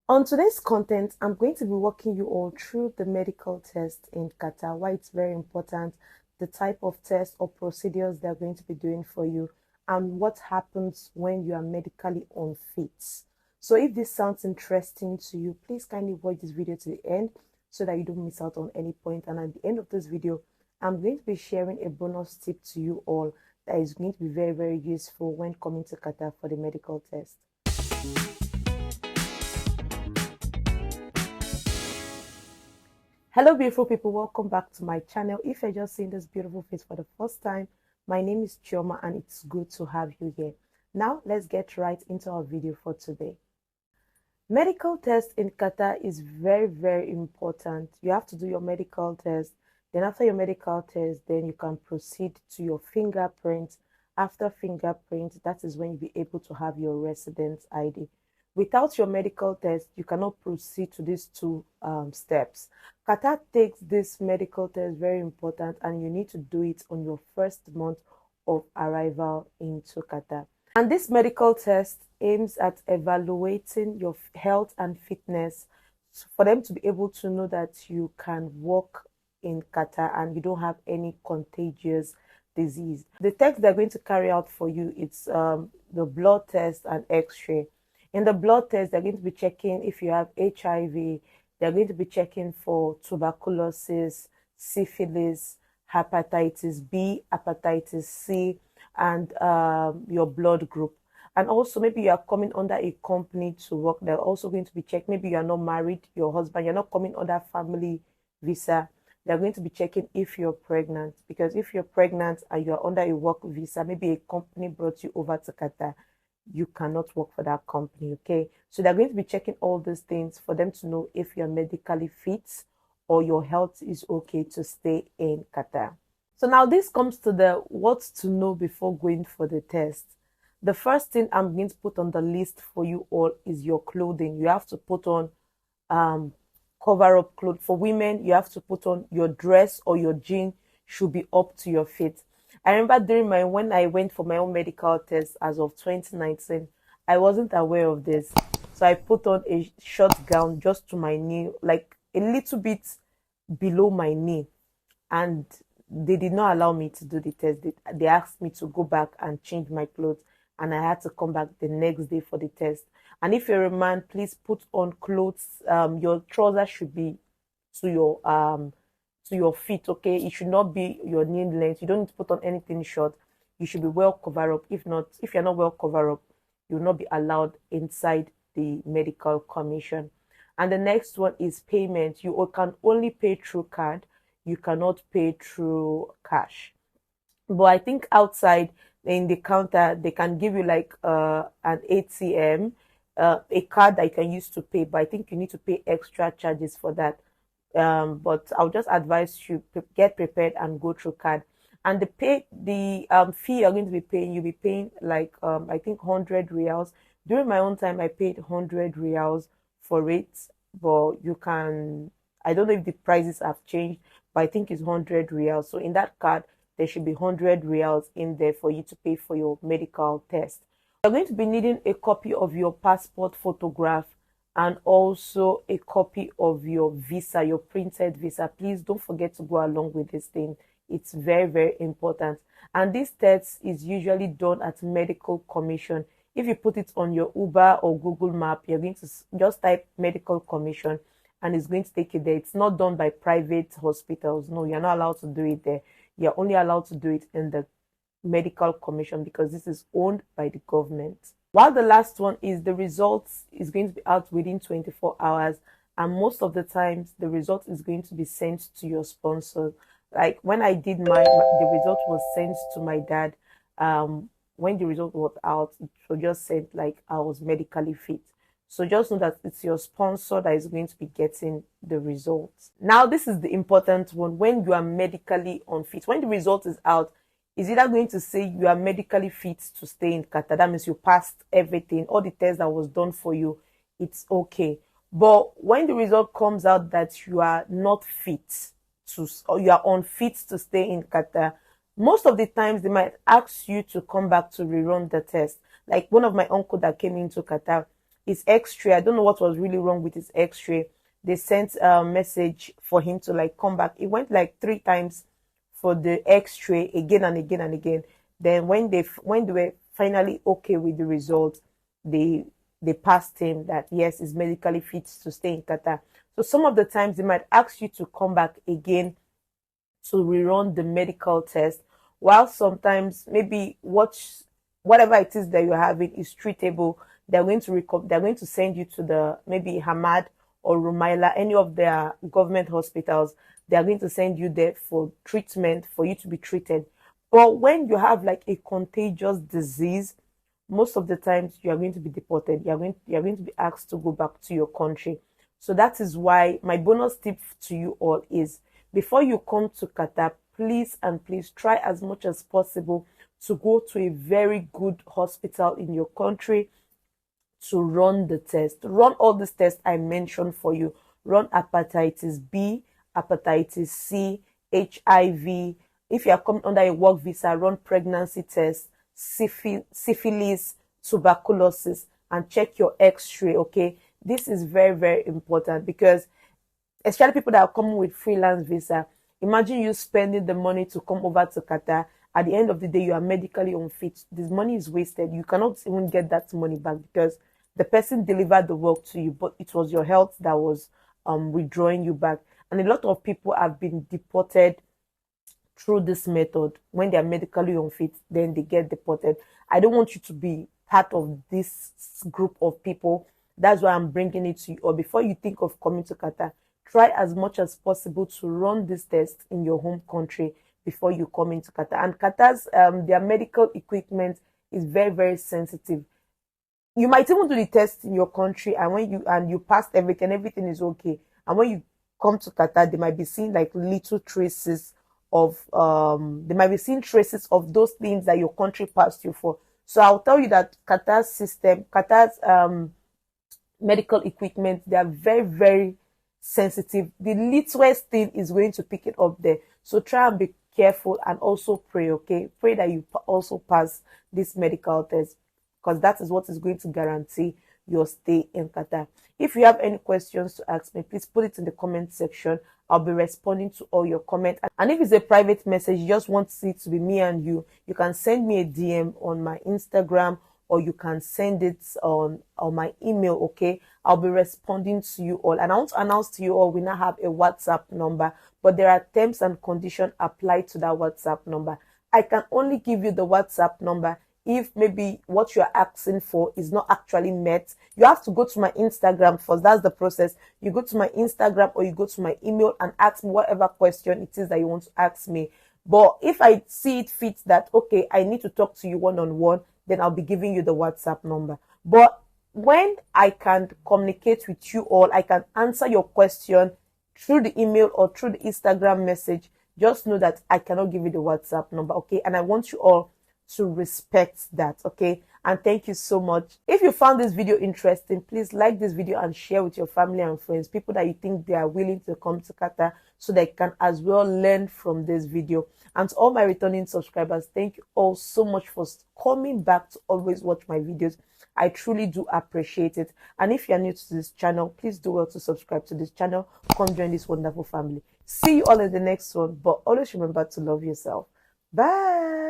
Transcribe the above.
On today's content, I'm going to be walking you all through the medical test in Qatar, why it's very important, the type of test or procedures they're going to be doing for you, and what happens when you are medically unfit. So if this sounds interesting to you, please kindly watch this video to the end so that you don't miss out on any point. And at the end of this video, I'm going to be sharing a bonus tip to you all that is going to be very, very useful when coming to Qatar for the medical test. Hello beautiful people, welcome back to my channel. If you're just seeing this beautiful face for the first time, my name is Shioma and it's good to have you here. Now let's get right into our video for today. Medical test in Qatar is very, very important. You have to do your medical test. Then after your medical test, then you can proceed to your fingerprint. After fingerprint, that is when you'll be able to have your residence ID. Without your medical test, you cannot proceed to these two steps. Qatar takes this medical test very important, and you need to do it on your first month of arrival into Qatar. And this medical test aims at evaluating your health and fitness for them to be able to know that you can work in Qatar and you don't have any contagious disease. The test they're going to carry out for you, it's the blood test and x-ray. In the blood test, they're going to be checking if you have HIV. They're going to be checking for tuberculosis, syphilis, hepatitis B, hepatitis C, and your blood group. And also, maybe you are coming under a company to work. They're also going to be checking. Maybe you are not married, your husband, you're not coming under family visa. They're going to be checking if you're pregnant. Because if you're pregnant and you're under a work visa, maybe a company brought you over to Qatar, you cannot work for that company, okay? So they're going to be checking all these things for them to know if you're medically fit or your health is okay to stay in Qatar. So now this comes to the what to know before going for the test. The first thing I'm going to put on the list for you all is your clothing. You have to put on cover-up clothes. For women, you have to put on your dress or your jean should be up to your feet. I remember when I went for my own medical test as of 2019, I wasn't aware of this. So I put on a short gown just to my knee, like a little bit below my knee. And they did not allow me to do the test. They asked me to go back and change my clothes. And I had to come back the next day for the test. And if you're a man, please put on clothes. Your trousers should be to your feet, okay? It should not be your knee length. You don't need to put on anything short. You should be well covered up. If you're not well covered up, you will not be allowed inside the medical commission. And the next one is payment. You can only pay through card. You cannot pay through cash. But I think outside in the counter, they can give you like an ATM, a card that you can use to pay. But I think you need to pay extra charges for that. But I'll just advise you get prepared and go through card. And the fee you're going to be paying, you'll be paying like I think 100 reals. During my own time, I paid 100 reals for it, but I don't know if the prices have changed, but I think it's 100 reals. So in that card, there should be 100 reals in there for you to pay for your medical test. You're going to be needing a copy of your passport photograph and also a copy of your visa, your printed visa. Please don't forget to go along with this thing. It's very, very important. And this test is usually done at medical commission. If you put it on your Uber or Google Map, you're going to just type medical commission and it's going to take you there. It's not done by private hospitals. No, you're not allowed to do it there. You're only allowed to do it in the medical commission because this is owned by the government. While the last one is the results is going to be out within 24 hours. And most of the times, the result is going to be sent to your sponsor. Like when I did the result was sent to my dad. When the result was out, it was just said like I was medically fit. So just know that it's your sponsor that is going to be getting the results. Now, this is the important one. When you are medically unfit, when the result is out, is either going to say you are medically fit to stay in Qatar. That means you passed everything, all the tests that was done for you, it's okay. But when the result comes out that you are not fit or you are unfit to stay in Qatar, most of the times they might ask you to come back to rerun the test. Like one of my uncle that came into Qatar, his x-ray, I don't know what was really wrong with his x-ray. They sent a message for him to like come back. It went like 3 times for the x-ray, again and again and again. Then when they were finally okay with the results, they passed him that yes, he's medically fit to stay in Qatar. So some of the times they might ask you to come back again to rerun the medical test, while sometimes maybe whatever it is that you're having is treatable. They're going to send you to the maybe Hamad or Rumaila, any of their government hospitals. They are going to send you there for treatment, for you to be treated. But when you have like a contagious disease, most of the times you are going to be deported. You are going to be asked to go back to your country. So that is why my bonus tip to you all is, before you come to Qatar, please and please try as much as possible to go to a very good hospital in your country to run the test. Run all these tests I mentioned for you. Run hepatitis B, hepatitis C, HIV. If you are coming under a work visa, run pregnancy tests, syphilis, tuberculosis, and check your x-ray, okay? This is very, very important, because especially people that are coming with freelance visa, imagine you spending the money to come over to Qatar. At the end of the day, you are medically unfit. This money is wasted. You cannot even get that money back, because the person delivered the work to you, but it was your health that was withdrawing you back. And a lot of people have been deported through this method. When they are medically unfit, then they get deported. I don't want you to be part of this group of people. That's why I'm bringing it to you. Or before you think of coming to Qatar, try as much as possible to run this test in your home country before you come into Qatar. And Qatar's their medical equipment is very, very sensitive. You might even do the test in your country, and when you passed everything is okay. And when you come to Qatar, they might be seeing like little traces of they might be seeing traces of those things that your country passed you for. So I'll tell you that Qatar's medical equipment, they are very, very sensitive. The littlest thing is going to pick it up there. So try and be careful, and also pray, okay? Pray that you also pass this medical test, because that is what is going to guarantee your stay in Qatar. If you have any questions to ask me, please put it in the comment section. I'll be responding to all your comments. And if it's a private message, you just want it to be me and you can send me a DM on my Instagram, or you can send it on my email, okay? I'll be responding to you all. And I want to announce to you all, we now have a WhatsApp number, but there are terms and conditions applied to that WhatsApp number. I can only give you the WhatsApp number if maybe what you're asking for is not actually met. You have to go to my Instagram first. That's the process. You go to my Instagram, or you go to my email and ask me whatever question it is that you want to ask me. But if I see it fit that, okay, I need to talk to you one-on-one, then I'll be giving you the WhatsApp number. But when I can communicate with you all, I can answer your question through the email or through the Instagram message, just know that I cannot give you the WhatsApp number, okay? And I want you all to respect that, okay? And thank you so much. If you found this video interesting, please like this video and share with your family and friends, people that you think they are willing to come to Qatar, so they can as well learn from this video. And to all my returning subscribers, thank you all so much for coming back to always watch my videos. I truly do appreciate it. And if you're new to this channel, please do well to subscribe to this channel. Come join this wonderful family. See you all in the next one, but always remember to love yourself. Bye.